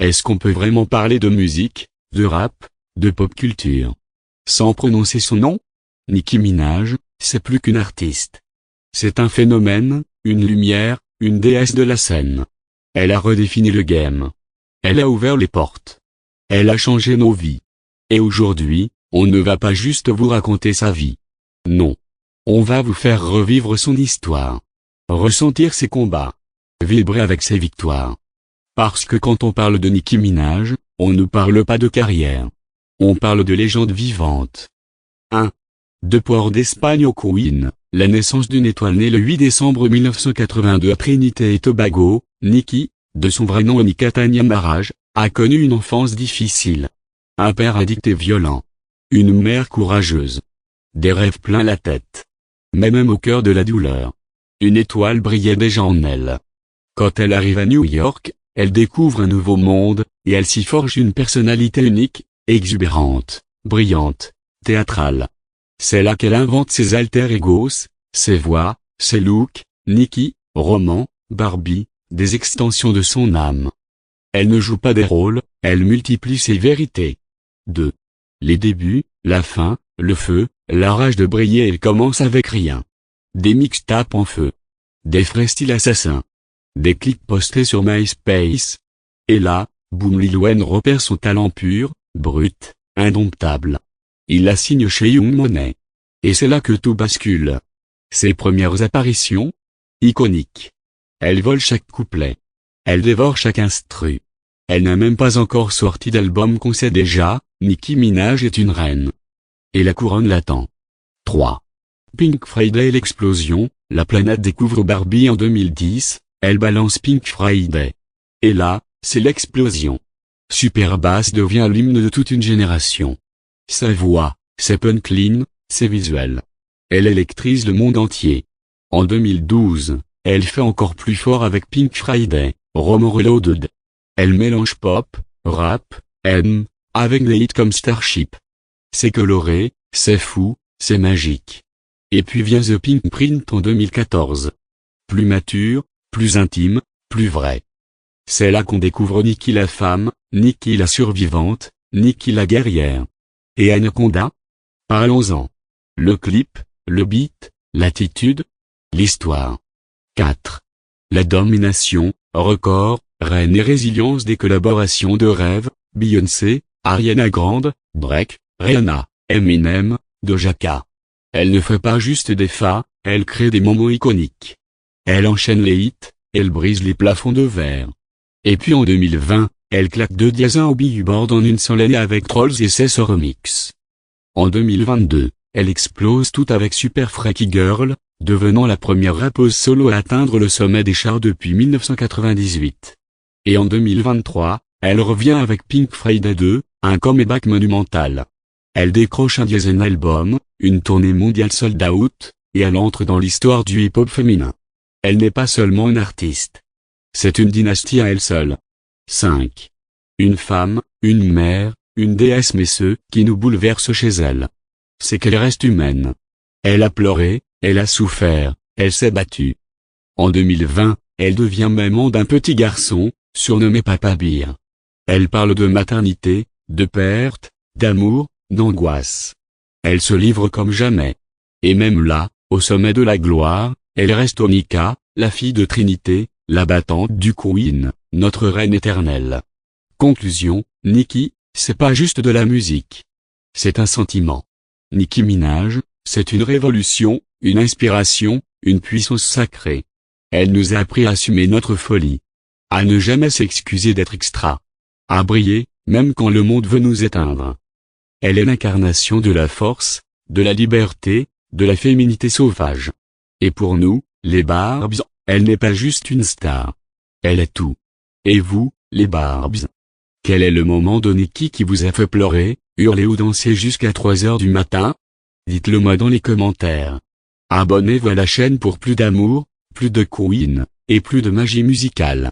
Est-ce qu'on peut vraiment parler de musique, de rap, de pop culture, sans prononcer son nom? Nicki Minaj, c'est plus qu'une artiste. C'est un phénomène, une lumière, une déesse de la scène. Elle a redéfini le game. Elle a ouvert les portes. Elle a changé nos vies. Et aujourd'hui, on ne va pas juste vous raconter sa vie. Non. On va vous faire revivre son histoire. Ressentir ses combats. Vibrer avec ses victoires. Parce que quand on parle de Nicki Minaj, on ne parle pas de carrière. On parle de légende vivante. 1. De port d'Espagne au Queen, la naissance d'une étoile née le 8 décembre 1982 à Trinité et Tobago, Nicki, de son vrai nom Nika Tanya Maraj, a connu une enfance difficile. Un père addict et violent. Une mère courageuse. Des rêves plein la tête. Mais même au cœur de la douleur, une étoile brillait déjà en elle. Quand elle arrive à New York, elle découvre un nouveau monde, et elle s'y forge une personnalité unique, exubérante, brillante, théâtrale. C'est là qu'elle invente ses alter egos, ses voix, ses looks, Nicki, roman, Barbie, des extensions de son âme. Elle ne joue pas des rôles, elle multiplie ses vérités. 2. Les débuts, la fin, le feu, la rage de briller. Elle commence avec rien. Des mixtapes en feu. Des frais style assassin. Des clips postés sur MySpace. Et là, boum, Lil Wayne repère son talent pur, brut, indomptable. Il la signe chez Young Money. Et c'est là que tout bascule. Ses premières apparitions? Iconiques. Elle vole chaque couplet. Elle dévore chaque instru. Elle n'a même pas encore sorti d'album qu'on sait déjà, Nicki Minaj est une reine. Et la couronne l'attend. 3. Pink Friday. L'explosion, la planète découvre Barbie en 2010, elle balance Pink Friday. Et là, c'est l'explosion. Superbass devient l'hymne de toute une génération. Sa voix, ses punchlines, ses visuels. Elle électrise le monde entier. En 2012, elle fait encore plus fort avec Pink Friday, Romo Reloaded. Elle mélange pop, rap, avec des hits comme Starship. C'est coloré, c'est fou, c'est magique. Et puis vient The Pink Print en 2014. Plus mature, plus intime, plus vrai. C'est là qu'on découvre Nicki la femme, Nicki la survivante, Nicki la guerrière. Et Anaconda? Parlons-en. Le clip, le beat, l'attitude, l'histoire. 4. La domination, record, reine et résilience des collaborations de rêve, Beyoncé, Ariana Grande, Drake, Rihanna, Eminem, Doja Cat. Elle ne fait pas juste des fa, elle crée des moments iconiques. Elle enchaîne les hits, elle brise les plafonds de verre. Et puis en 2020, elle claque 2 diazins au Billboard en une seule année avec Trolls et ses remix. En 2022, elle explose tout avec Super Freaky Girl, devenant la première rappeuse solo à atteindre le sommet des charts depuis 1998. Et en 2023, elle revient avec Pink Friday 2, un comeback monumental. Elle décroche un dixième album, une tournée mondiale sold out, et elle entre dans l'histoire du hip-hop féminin. Elle n'est pas seulement une artiste. C'est une dynastie à elle seule. 5. Une femme, une mère, une déesse, mais ce qui nous bouleverse chez elle, c'est qu'elle reste humaine. Elle a pleuré, elle a souffert, elle s'est battue. En 2020, elle devient maman d'un petit garçon, surnommé Papa Bear. Elle parle de maternité, de perte, d'amour, d'angoisse. Elle se livre comme jamais. Et même là, au sommet de la gloire, elle reste Onika, la fille de Trinité, la battante du Queen, notre reine éternelle. Conclusion, Nicki, c'est pas juste de la musique. C'est un sentiment. Nicki Minaj, c'est une révolution, une inspiration, une puissance sacrée. Elle nous a appris à assumer notre folie. À ne jamais s'excuser d'être extra. À briller, même quand le monde veut nous éteindre. Elle est l'incarnation de la force, de la liberté, de la féminité sauvage. Et pour nous, les Barbs, elle n'est pas juste une star. Elle est tout. Et vous, les Barbs? Quel est le moment de Nicki qui vous a fait pleurer, hurler ou danser jusqu'à 3 heures du matin? Dites-le moi dans les commentaires. Abonnez-vous à la chaîne pour plus d'amour, plus de Queen, et plus de magie musicale.